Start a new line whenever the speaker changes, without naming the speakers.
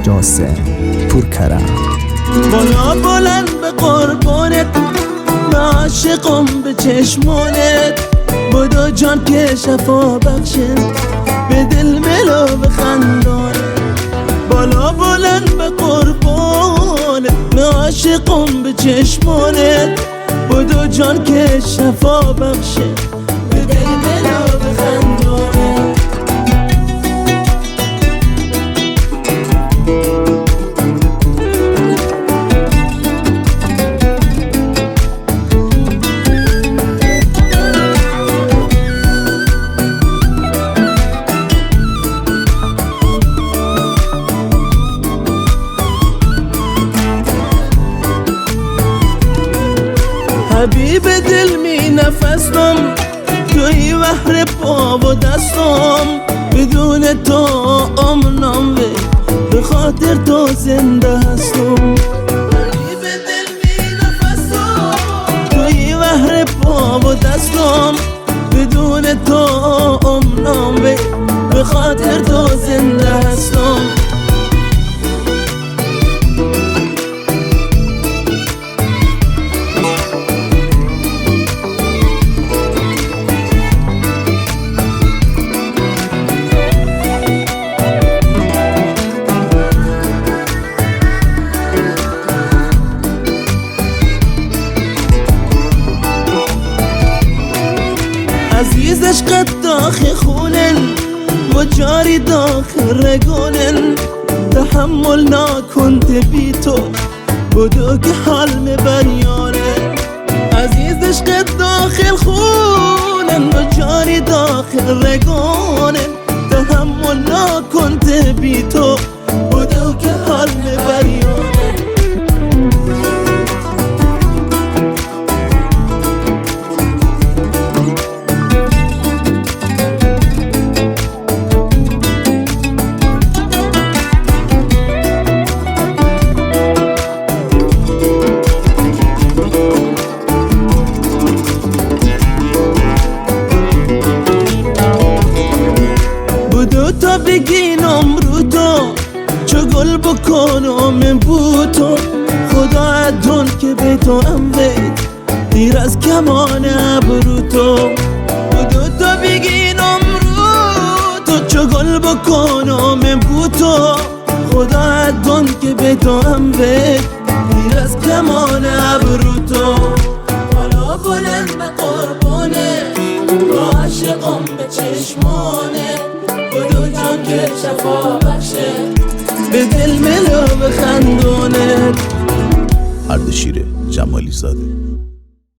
جاسم پورکرم.
بالا بلند به قربانت، عاشقم به چشمانت، بودو جان که شفا بخشه به دل ملو به خندانت. بالا بلند به قربانت، عاشقم به چشمانت، بودو جان که شفا بخشه به دل ملو به خندانت. حبیب دل می نفسم، توی بحر پا و دستم، بدون تو امنم به خاطر تو زنده هستم. حبیب دل می نفسم، توی بحر پا و دستم، بدون تو امنم به خاطر تو زنده هستم. عزیز عشقت داخل خونن و جاری داخل رگونن، تحمل نکنت بی تو بدو که حال میبریانه. عزیز عشقت داخل خونن و جاری داخل رگونن، تحمل نکنت بی تو بدو که حال میبریانه. تا بگینم رو تو چو گل بکنم بو تو، خدا ادون که به تو امید دیر از کمان ابرو تو. بودو تا بگینم رو تو چو گل بکنم بو تو، خدا ادون که به تو امید دیر از کمان ابرو تو. بالا بلند به قربانه، عاشقم به چشمانه، بودو جان که شفا بخشه به دل ملو به خندونت.
اردشیر جمالی زاده.